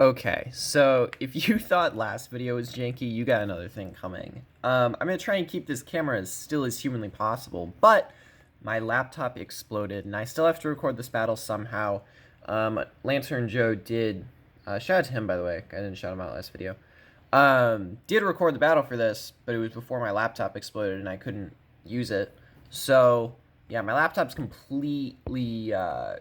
Okay, so if you thought last video was janky, you got another thing coming. I'm going to try and keep this camera as still as humanly possible, but my laptop exploded, and I still have to record this battle somehow. Lantern Joe did, shout out to him, by the way, I didn't shout him out last video, did record the battle for this, but it was before my laptop exploded, and I couldn't use it. So yeah, my laptop's completely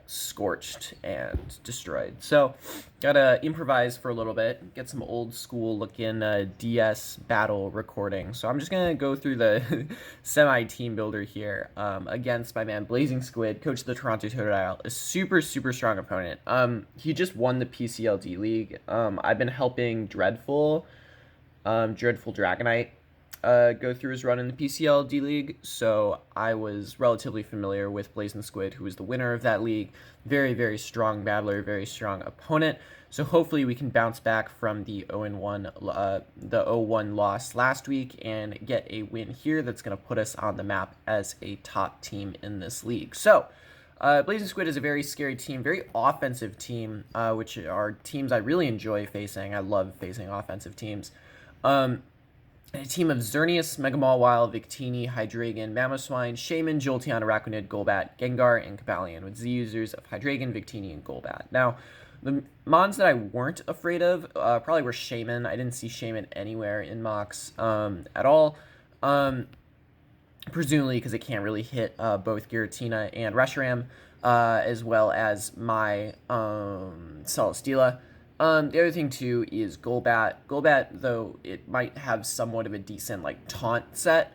scorched and destroyed. So, gotta improvise for a little bit, get some old school looking DS battle recording. So I'm just gonna go through the semi-team builder here against my man Blazin Squid, coach of the Toronto Totodile, a super strong opponent. He just won the PCLD League. I've been helping Dreadful Dragonite go through his run in the PCLD League, so I was relatively familiar with Blazin Squid, who was the winner of that league. Very strong battler, very strong opponent. So hopefully we can bounce back from the 0-1 loss last week and get a win here that's going to put us on the map as a top team in this league. So Blazin Squid is a very scary team, very offensive team, which are teams I really enjoy facing. I love facing offensive teams. A team of Xerneas, Mega Mawile, Victini, Hydreigon, Mamoswine, Shaman, Jolteon, Araquanid, Golbat, Gengar, and Cobalion, with Z users of Hydreigon, Victini, and Golbat. Now, the mons that I weren't afraid of probably were Shaman. I didn't see Shaman anywhere in mocks at all. Presumably because it can't really hit both Giratina and Reshiram, as well as my Celesteela. The other thing, too, is Golbat. Golbat, though it might have somewhat of a decent, taunt set,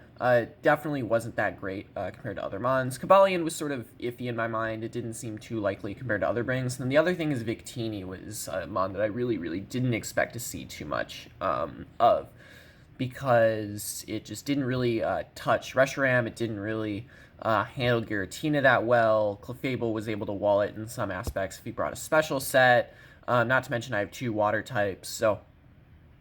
definitely wasn't that great compared to other mons. Cobalion was sort of iffy in my mind. It didn't seem too likely compared to other brings. And then the other thing is Victini was a mon that I really didn't expect to see too much of, because it just didn't really touch Reshiram. It didn't really handle Giratina that well. Clefable was able to wall it in some aspects if he brought a special set. Not to mention I have 2 water types, so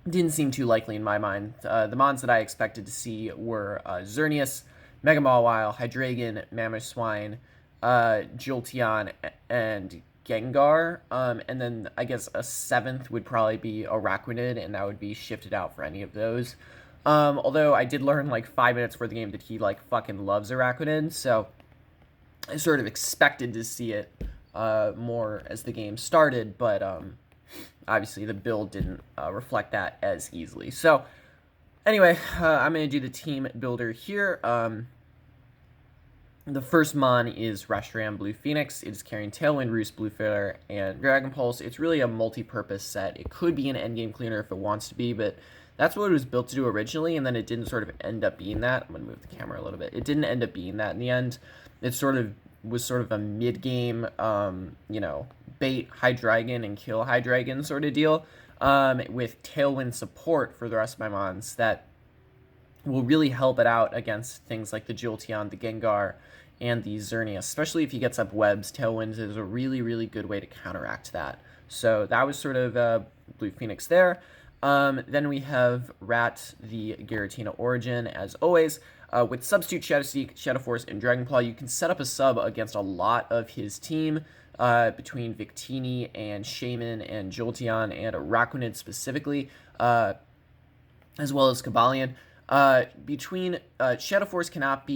it didn't seem too likely in my mind. The mons that I expected to see were Xerneas, Mega Mawile, Hydreigon, Mamoswine, Jolteon, and Gengar. And then I guess a 7th would probably be Araquanid, and that would be shifted out for any of those. Although I did learn 5 minutes before the game that he fucking loves Araquanid, so I sort of expected to see it more as the game started, but obviously the build didn't reflect that as easily. So anyway, I'm going to do the team builder here. The first mon is Reshiram Blue Phoenix. It is carrying Tailwind, Roost, Blue Flare, and Dragon Pulse. It's really a multi-purpose set. It could be an endgame cleaner if it wants to be, but that's what it was built to do originally, and then it didn't sort of end up being that. I'm going to move the camera a little bit. It didn't end up being that in the end. It was sort of a mid-game, bait Hydreigon and kill Hydreigon sort of deal, with Tailwind support for the rest of my mons that will really help it out against things like the Jolteon, the Gengar, and the Xerneas. Especially if he gets up webs, Tailwind is a really good way to counteract that. So that was sort of Blue Phoenix there. Then we have Rat, the Giratina Origin, as always. With Substitute, Shadow Sneak, Shadow Force, and Dragon Claw, you can set up a sub against a lot of his team, between Victini and Shaman and Jolteon and Araquanid specifically, as well as Cobalion. Between Shadow Force cannot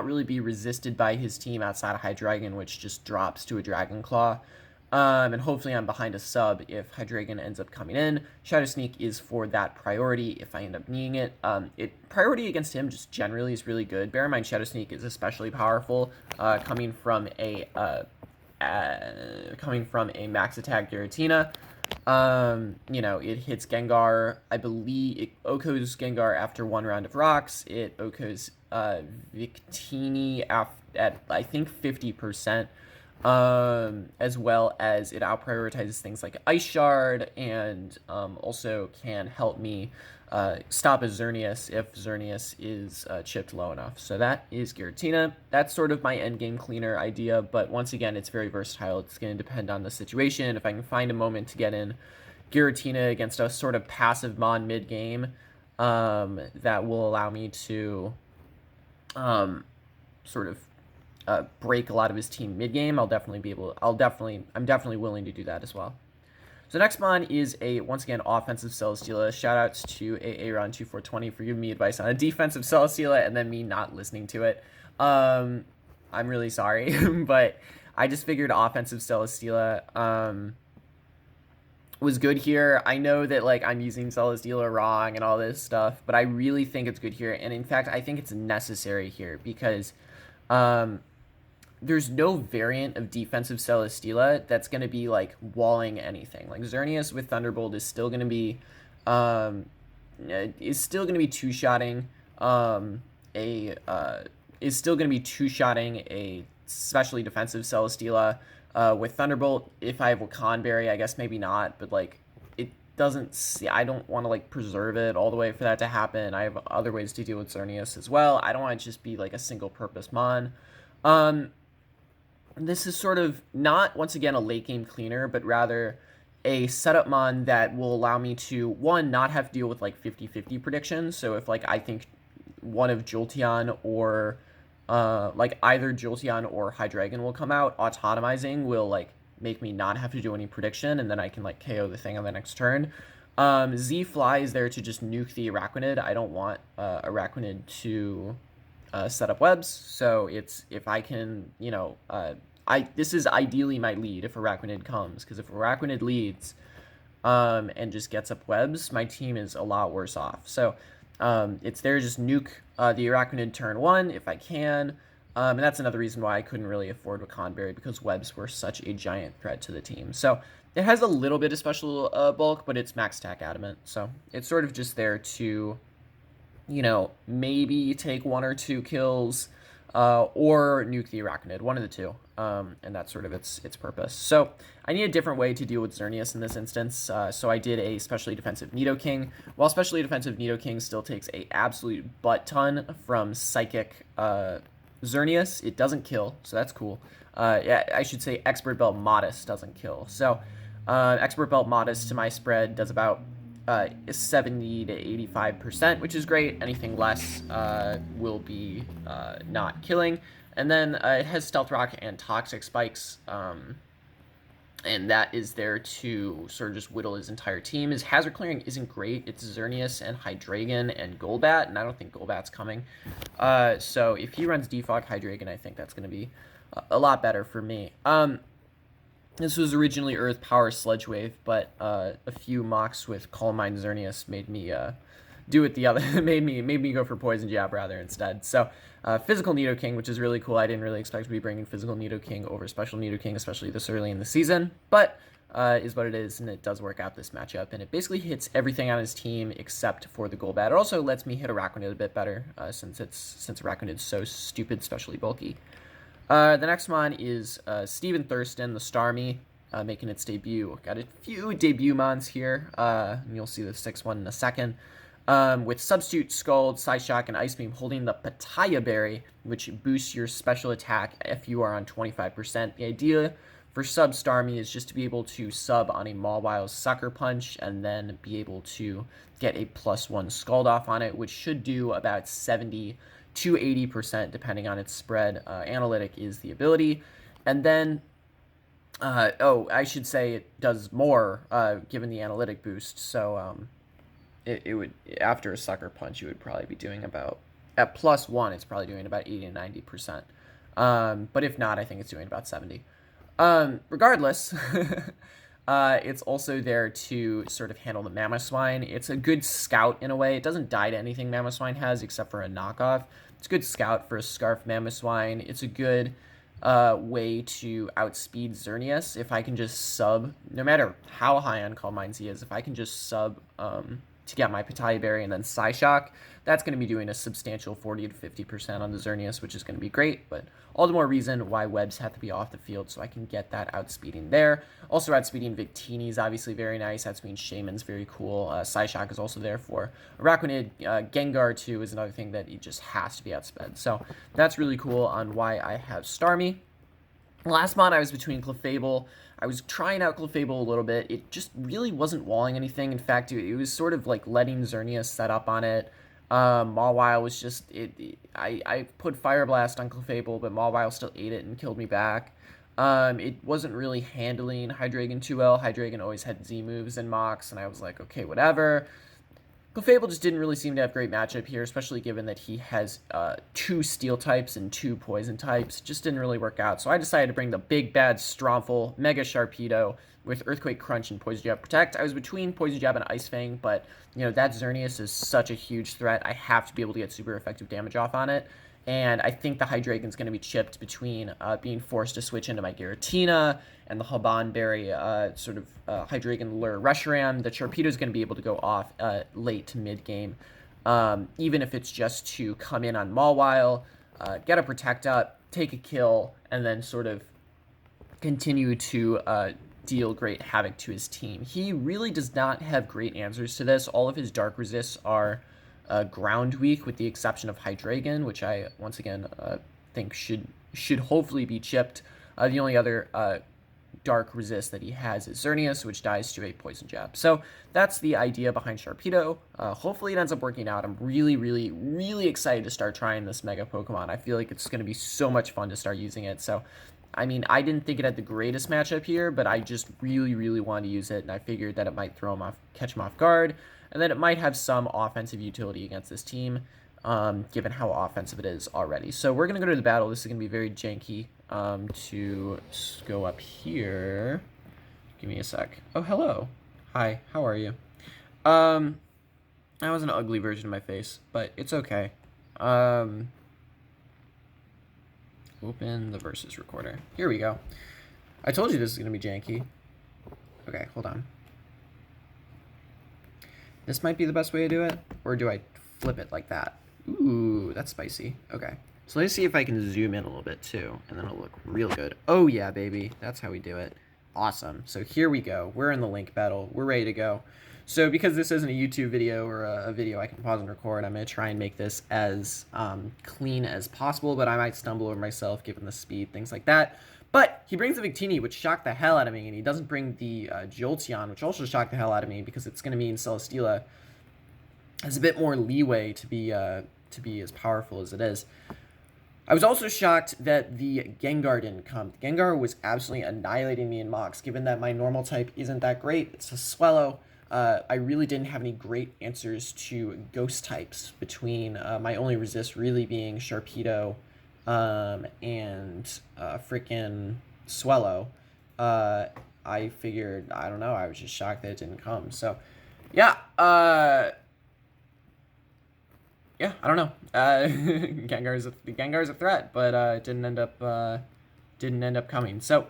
really be resisted by his team outside of Hydreigon, which just drops to a Dragon Claw. And hopefully I'm behind a sub if Hydreigon ends up coming in. Shadow Sneak is for that priority if I end up needing it. Priority against him just generally is really good. Bear in mind Shadow Sneak is especially powerful coming from a max attack Giratina. It hits Gengar. I believe it OHKOs Gengar after 1 round of rocks. It OHKOs Victini at I think 50%. As well as it out-prioritizes things like Ice Shard, and also can help me stop a Xerneas if Xerneas is chipped low enough. So that is Giratina. That's sort of my endgame cleaner idea, but once again, it's very versatile. It's going to depend on the situation. If I can find a moment to get in Giratina against a sort of passive mon mid-game, that will allow me to sort of break a lot of his team mid game, I'm definitely willing to do that as well. So next mon is a, once again, offensive Celesteela. Shoutouts to Aaron2420 for giving me advice on a defensive Celesteela and then me not listening to it. I'm really sorry, but I just figured offensive Celesteela was good here. I know that like I'm using Celesteela wrong and all this stuff, but I really think it's good here. And in fact, I think it's necessary here because there's no variant of defensive Celesteela that's going to be like walling anything. Like Xerneas with Thunderbolt is still going to be two-shotting a specially defensive Celesteela. With Thunderbolt, if I have Wakanberry, I guess maybe not, but like it doesn't see, I don't want to like preserve it all the way for that to happen. I have other ways to deal with Xerneas as well. I don't want to just be like a single purpose mon. This is sort of not, once again, a late game cleaner, but rather a setup mon that will allow me to, one, not have to deal with like 50-50 predictions. So if like I think one of Jolteon or like either Jolteon or Hydreigon will come out, autonomizing will like make me not have to do any prediction, and then I can like KO the thing on the next turn. Z-Fly is there to just nuke the Araquanid. I don't want Araquanid to set up webs, so it's, if I can, you know, this is ideally my lead if Araquanid comes, because if Araquanid leads and just gets up webs, my team is a lot worse off. So it's there to just nuke the Araquanid turn 1 if I can, and that's another reason why I couldn't really afford Wakanberry, because webs were such a giant threat to the team. So it has a little bit of special bulk, but it's max attack adamant, so it's sort of just there to, you know, maybe take 1 or 2 kills or nuke the Araquanid, one of the two, and that's sort of its purpose. So I need a different way to deal with Xerneas in this instance, so I did a specially defensive Nidoking. While specially defensive Nidoking still takes a absolute butt ton from Psychic Xerneas, it doesn't kill, so that's cool. Yeah, I should say Expert Belt Modest doesn't kill. So Expert Belt Modest to my spread does about 70 to 85%, which is great. Anything less will be not killing. And then it has Stealth Rock and Toxic Spikes, and that is there to sort of just whittle his entire team. His hazard clearing isn't great. It's Xerneas and Hydreigon and Golbat, and I don't think Golbat's coming. So if he runs Defog Hydreigon, I think that's going to be a lot better for me. This was originally Earth Power Sludge Wave, but a few mocks with Calm Mind Xerneas made me do it the other. made me go for Poison Jab rather instead. So Physical Nidoking, which is really cool. I didn't really expect to be bringing Physical Nidoking over Special Nidoking, especially this early in the season, but is what it is, and it does work out this matchup. And it basically hits everything on his team except for the Golbat. It also lets me hit Araquanid a bit better since Araquanid's so stupid, specially bulky. The next mon is Steven Thurston, the Starmie, making its debut. Got a few debut mons here, and you'll see the 6th one in a second. With Substitute, Scald, Psyshock, and Ice Beam holding the Pitaya Berry, which boosts your special attack if you are on 25%. The idea for sub Starmie is just to be able to sub on a Mawile Sucker Punch and then be able to get a +1 Scald off on it, which should do about 70 to 80% depending on its spread. Analytic is the ability. And then, I should say it does more given the analytic boost. So it would, after a Sucker Punch, you would probably be doing about, at +1, it's probably doing about 80 to 90%. But if not, I think it's doing about 70. Regardless, it's also there to sort of handle the Mamoswine. It's a good scout in a way. It doesn't die to anything Mamoswine has except for a knockoff. It's a good scout for a Scarf Mamoswine. It's a good way to outspeed Xerneas. If I can just sub, no matter how high on Calm Minds he is, if I can just sub to get my Pitaya Berry and then Psyshock, that's going to be doing a substantial 40 to 50% on the Xerneas, which is going to be great, but all the more reason why webs have to be off the field so I can get that outspeeding there. Also, outspeeding Victini is obviously very nice. Outspeeding Shaman's very cool. Psyshock is also there for Araquanid. Gengar, too, is another thing that he just has to be outsped. So that's really cool on why I have Starmie. Last mod, I was between Clefable. I was trying out Clefable a little bit. It just really wasn't walling anything. In fact, it was sort of like letting Xerneas set up on it. Mawile was just I put Fire Blast on Clefable, but Mawile still ate it and killed me back. It wasn't really handling Hydreigon too well. Hydreigon always had Z moves and Mox, and I was like, okay, whatever. Clefable just didn't really seem to have great matchup here, especially given that he has 2 Steel types and 2 Poison types. Just didn't really work out, so I decided to bring the big bad Stromful Mega Sharpedo with Earthquake Crunch and Poison Jab Protect. I was between Poison Jab and Ice Fang, but that Xerneas is such a huge threat. I have to be able to get super effective damage off on it. And I think the Hydreigon's going to be chipped between being forced to switch into my Giratina and the Habanberry Hydreigon Lure Reshiram. The Sharpedo's going to be able to go off late to mid-game, even if it's just to come in on Mawile, get a Protect up, take a kill, and then sort of continue to deal great havoc to his team. He really does not have great answers to this. All of his Dark Resists are ground weak, with the exception of Hydreigon, which I once again think should hopefully be chipped. The only other dark resist that he has is Xerneas, which dies to a Poison Jab. So that's the idea behind Sharpedo. Hopefully it ends up working out. I'm really, really, really excited to start trying this Mega Pokemon. I feel like it's going to be so much fun to start using it. So, I mean, I didn't think it had the greatest matchup here, but I just really, really wanted to use it, and I figured that it might throw him off, catch him off guard, and then it might have some offensive utility against this team, given how offensive it is already. So we're going to go to the battle. This is going to be very janky. To go up here. Give me a sec. Oh, hello. Hi, how are you? That was an ugly version of my face, but it's okay. Open the versus recorder. Here we go. I told you this is going to be janky. Okay, hold on. This might be the best way to do it, or do I flip it like that? Ooh, that's spicy. Okay. So let's see if I can zoom in a little bit too, and then it'll look real good. Oh yeah, baby. That's how we do it. Awesome. So here we go. We're in the link battle. We're ready to go. So because this isn't a YouTube video or a video I can pause and record, I'm going to try and make this as clean as possible, but I might stumble over myself given the speed, things like that. But he brings the Victini, which shocked the hell out of me, and he doesn't bring the Jolteon, which also shocked the hell out of me because it's going to mean Celesteela has a bit more leeway to be as powerful as it is. I was also shocked that the Gengar didn't come. The Gengar was absolutely annihilating me in Mox, given that my normal type isn't that great. It's a Swellow. I really didn't have any great answers to Ghost types, between my only resist really being Sharpedo and freaking Swellow. I figured, I don't know, I was just shocked that it didn't come. So, yeah, yeah, I don't know. Gengar's a threat, but it didn't end up coming. So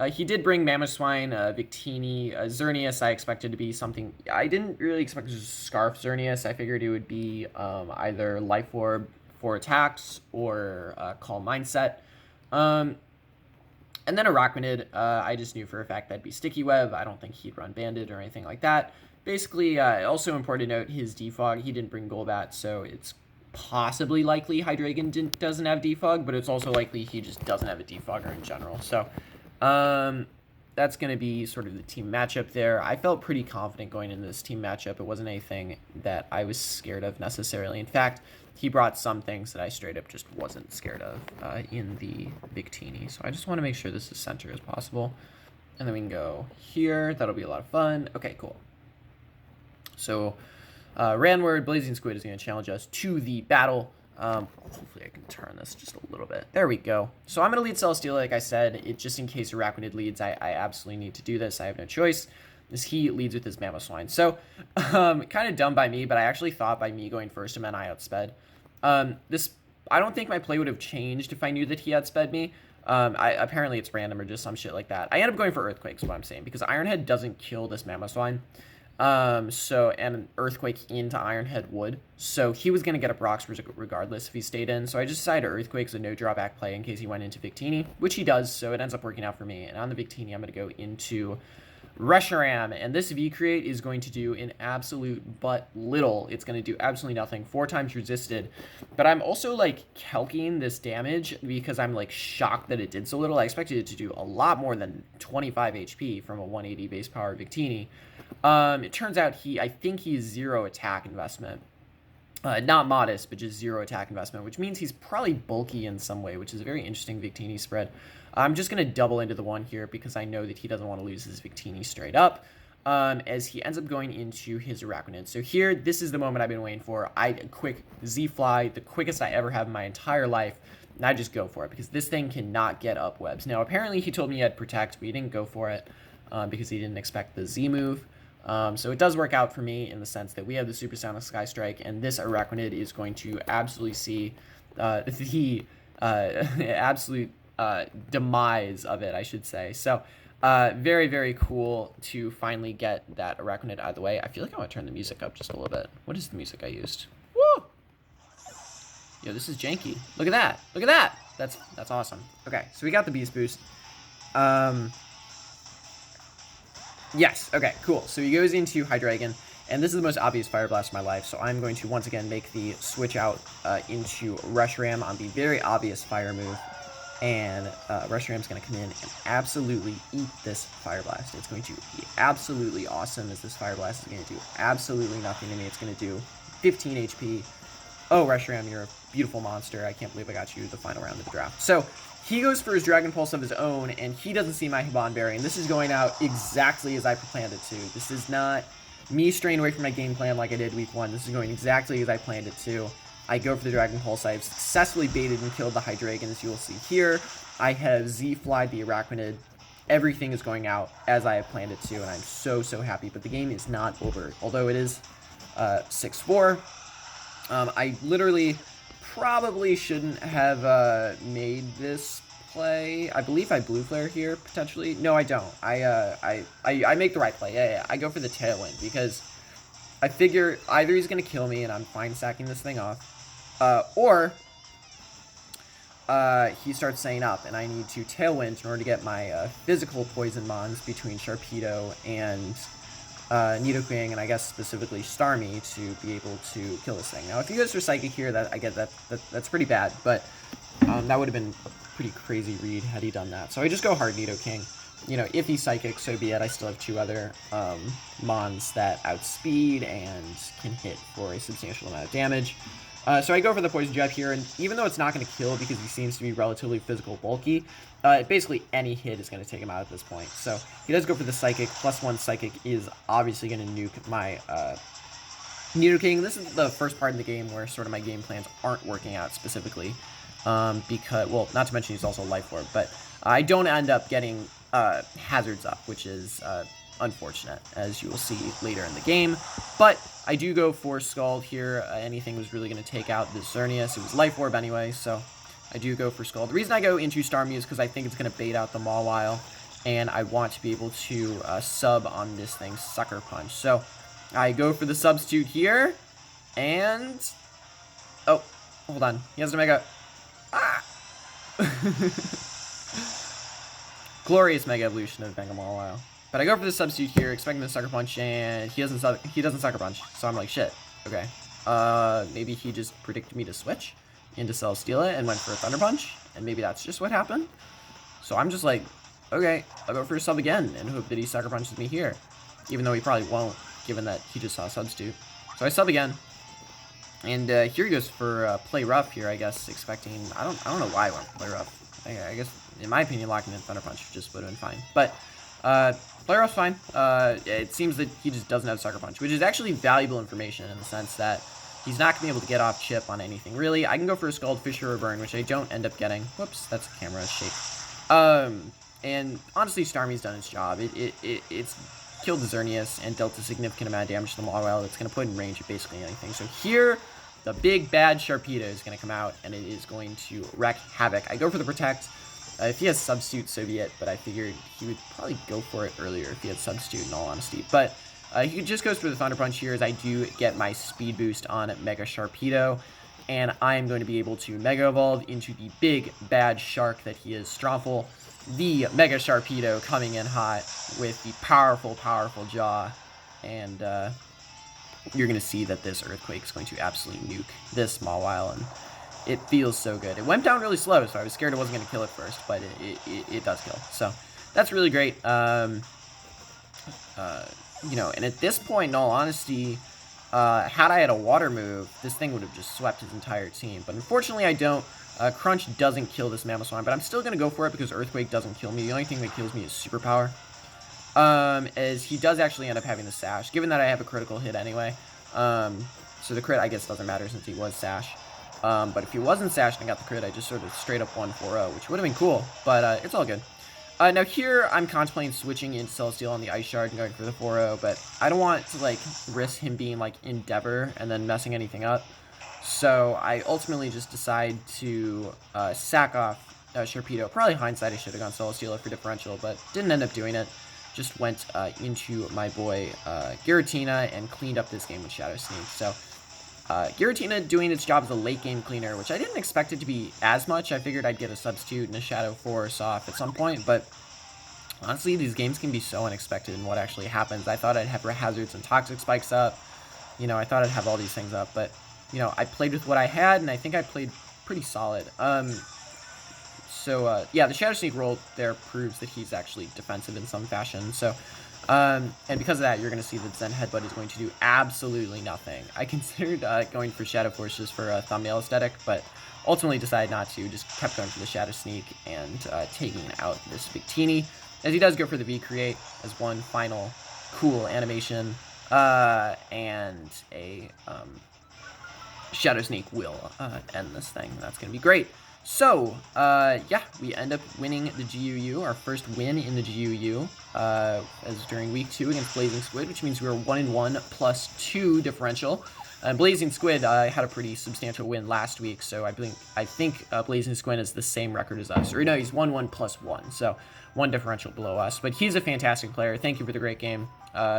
he did bring Mamoswine, Victini, Xerneas. I expected to be something. I didn't really expect to Scarf Xerneas. I figured it would be either Life Orb for attacks or Calm Mindset. And then Arachnid, I just knew for a fact that'd be Sticky Web. I don't think he'd run Bandit or anything like that. Basically, also important to note, his Defog, he didn't bring Golbat, so it's possibly likely Hydreigon doesn't have Defog, but it's also likely he just doesn't have a Defogger in general. So that's going to be sort of the team matchup there. I felt pretty confident going into this team matchup. It wasn't anything that I was scared of necessarily. In fact, he brought some things that I straight up just wasn't scared of in the Victini. So I just want to make sure this is center as possible. And then we can go here. That'll be a lot of fun. Okay, cool. So, Ranward, Blazin Squid is going to challenge us to the battle. Hopefully I can turn this just a little bit. There we go. So I'm going to lead Celesteela, like I said. Just in case Arachnid leads, I absolutely need to do this. I have no choice. As he leads with his Mamoswine. So, kind of dumb by me, but I actually thought by me going first, and I outsped. I don't think my play would have changed if I knew that he outsped me. Apparently it's random or just some shit like that. I end up going for Earthquake, is what I'm saying, because Ironhead doesn't kill this Mamoswine. And Earthquake into Ironhead would. So he was going to get up rocks regardless if he stayed in. So I just decided Earthquake is a no drawback play in case he went into Victini, which he does. So it ends up working out for me. And on the Victini, I'm going to go into Reshiram. And this V-Create is going to do an absolute but little. It's going to do absolutely nothing. 4 times resisted. But I'm also like calculating this damage because I'm like shocked that it did so little. I expected it to do a lot more than 25 HP from a 180 base power Victini. It turns out I think he's 0 attack investment. Not modest, but just 0 attack investment, which means he's probably bulky in some way, which is a very interesting Victini spread. I'm just going to double into the 1 here because I know that he doesn't want to lose his Victini straight up, as he ends up going into his Araquanid. So here, this is the moment I've been waiting for. Quick Z-Fly, the quickest I ever have in my entire life, and I just go for it because this thing cannot get up webs. Now, apparently he told me he had Protect, but he didn't go for it because he didn't expect the Z move. So it does work out for me in the sense that we have the Supersonic Sky Strike, and this Araquanid is going to absolutely see the absolute demise of it, I should say. So very, very cool to finally get that Araquanid out of the way. I feel like I want to turn the music up just a little bit. What is the music I used? Woo! Yo, this is janky. Look at that. Look at that. That's awesome. Okay, so we got the Beast Boost. Yes, okay, cool. So he goes into Hydreigon, and this is the most obvious Fire Blast of my life, so I'm going to once again make the switch out into Reshiram on the very obvious Fire move, and Reshiram's going to come in and absolutely eat this Fire Blast. It's going to be absolutely awesome as this Fire Blast is going to do absolutely nothing to me. It's going to do 15 HP. Oh, Reshiram, you're a beautiful monster. I can't believe I got you the final round of the draft. So he goes for his Dragon Pulse of his own, and he doesn't see my Hiban Berry, and this is going out exactly as I planned it to. This is not me straying away from my game plan like I did week 1. This is going exactly as I planned it to. I go for the Dragon Pulse. I have successfully baited and killed the Hydreigon, as you will see here. I have Z-flied the Araquanid. Everything is going out as I have planned it to, and I'm so, so happy. But the game is not over, although it is 6-4. I literally probably shouldn't have made this play. I believe I Blue Flare here, potentially. No, I don't. I make the right play. Yeah. I go for the Tailwind, because I figure either he's going to kill me and I'm fine sacking this thing off, or he starts saying up, and I need to Tailwind in order to get my physical Poison Mons between Sharpedo and Nidoking, and I guess specifically Starmie, to be able to kill this thing. Now, if he goes for Psychic here, I get that's pretty bad, but that would have been a pretty crazy read had he done that. So I just go hard Nidoking. You know, if he's Psychic, so be it. I still have 2 other Mons that outspeed and can hit for a substantial amount of damage. So I go for the Poison Jab here, and even though it's not going to kill because he seems to be relatively physical bulky, basically any hit is going to take him out at this point. So he does go for the Psychic. +1 Psychic is obviously going to nuke my Nidoking. This is the first part of the game where sort of my game plans aren't working out specifically, because, well, not to mention he's also Life Orb, but I don't end up getting Hazards up, which is unfortunate, as you will see later in the game. But I do go for Scald here. Anything was really going to take out the Xerneas. It was Life Orb anyway, so I do go for Scald. The reason I go into Starmie is because I think it's going to bait out the Mawile, and I want to be able to sub on this thing, Sucker Punch. So I go for the substitute here, and... oh, hold on. He has to make a... ah! Glorious Mega Evolution of Mega Mawile. But I go for the substitute here, expecting the Sucker Punch, and he doesn't Sucker Punch. So I'm like, shit. Okay. Maybe he just predicted me to switch into Celesteela and went for a Thunder Punch, and maybe that's just what happened. So I'm just like, okay, I'll go for a sub again and hope that he Sucker Punches me here, even though he probably won't, given that he just saw a substitute. So I sub again, and here he goes for Play Rough here, I guess, expecting... I don't know why I went for Play Rough. I guess, in my opinion, locking in Thunder Punch just would have been fine. But Play Rough's fine. It seems that he just doesn't have Sucker Punch, which is actually valuable information in the sense that he's not going to be able to get off chip on anything, really. I can go for a Scald, Fissure, or Burn, which I don't end up getting. Whoops, that's a camera shake. And honestly, Starmie's done its job. It's killed the Xerneas and dealt a significant amount of damage to the Mawile. It's going to put in range of basically anything. So here, the big bad Sharpedo is going to come out, and it is going to wreak havoc. I go for the Protect. If he has Substitute, so be it, but I figured he would probably go for it earlier if he had Substitute, in all honesty. But he just goes for the Thunder Punch here, as I do get my Speed Boost on Mega Sharpedo, and I am going to be able to Mega Evolve into the big bad shark that he is, Stronfel, the Mega Sharpedo coming in hot with the powerful, powerful jaw, and you're going to see that this Earthquake is going to absolutely nuke this Mawile, and it feels so good. It went down really slow, so I was scared it wasn't going to kill it first, but it does kill. So that's really great. You know, and at this point, in all honesty, Had I had a water move, this thing would have just swept his entire team. But unfortunately, I don't. Crunch doesn't kill this Mamoswine, but I'm still going to go for it because Earthquake doesn't kill me. The only thing that kills me is Superpower. As he does actually end up having the Sash, given that I have a critical hit anyway. So the crit, I guess, doesn't matter since he was Sash. But if he wasn't Sashed and got the crit, I just sort of straight up 1-4-0, which would have been cool, but it's all good. Now here, I'm contemplating switching into Celesteal on the Ice Shard and going for the 4-0, but I don't want to, like, risk him being, like, Endeavor and then messing anything up. So I ultimately just decide to sack off Sharpedo. Probably hindsight, I should have gone Celesteal for differential, but didn't end up doing it. Just went into my boy Giratina and cleaned up this game with Shadow Sneak. So Giratina doing its job as a late game cleaner, which I didn't expect it to be as much. I figured I'd get a substitute and a Shadow Force off at some point, but honestly, these games can be so unexpected in what actually happens. I thought I'd have Hazards and Toxic Spikes up. You know, I thought I'd have all these things up, but, you know, I played with what I had, and I think I played pretty solid. Yeah, the Shadow Sneak roll there proves that he's actually defensive in some fashion. So, and because of that, you're going to see that Zen Headbutt is going to do absolutely nothing. I considered going for Shadow Force just for a thumbnail aesthetic, but ultimately decided not to. Just kept going for the Shadow Sneak and taking out this Victini, as he does go for the V-Create as one final cool animation, and a Shadow Sneak will end this thing. That's going to be great. So, yeah, we end up winning the GUU, our first win in the GUU, as during week 2 against Blazin Squid, which means we were 1-1 plus 2 differential. Blazin Squid had a pretty substantial win last week, so I think Blazin Squid is the same record as us. Or no, he's 1-1 plus 1, so 1 differential below us. But he's a fantastic player. Thank you for the great game,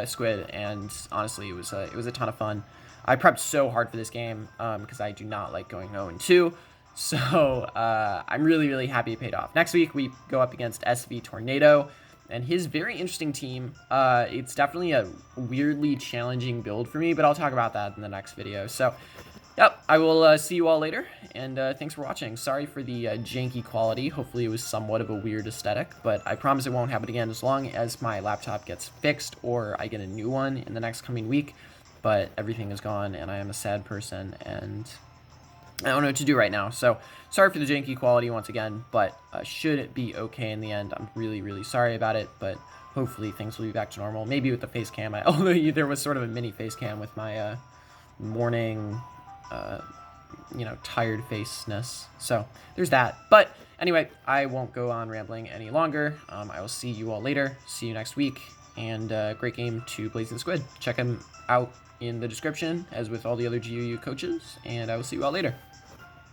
Squid, and honestly, it was a ton of fun. I prepped so hard for this game because I do not like going 0-2. So, I'm really, really happy it paid off. Next week, we go up against SV Tornado, and his very interesting team. It's definitely a weirdly challenging build for me, but I'll talk about that in the next video. So, yep, I will see you all later, and thanks for watching. Sorry for the janky quality. Hopefully it was somewhat of a weird aesthetic, but I promise it won't happen again as long as my laptop gets fixed or I get a new one in the next coming week. But everything is gone, and I am a sad person, and I don't know what to do right now, so sorry for the janky quality once again, but should it be okay in the end? I'm really, really sorry about it, but hopefully things will be back to normal. Maybe with the face cam, although there was sort of a mini face cam with my morning, you know, tired faceness. So there's that. But anyway, I won't go on rambling any longer. I will see you all later. See you next week, and great game to Blazin Squid. Check him out in the description, as with all the other GUU coaches, and I will see you all later.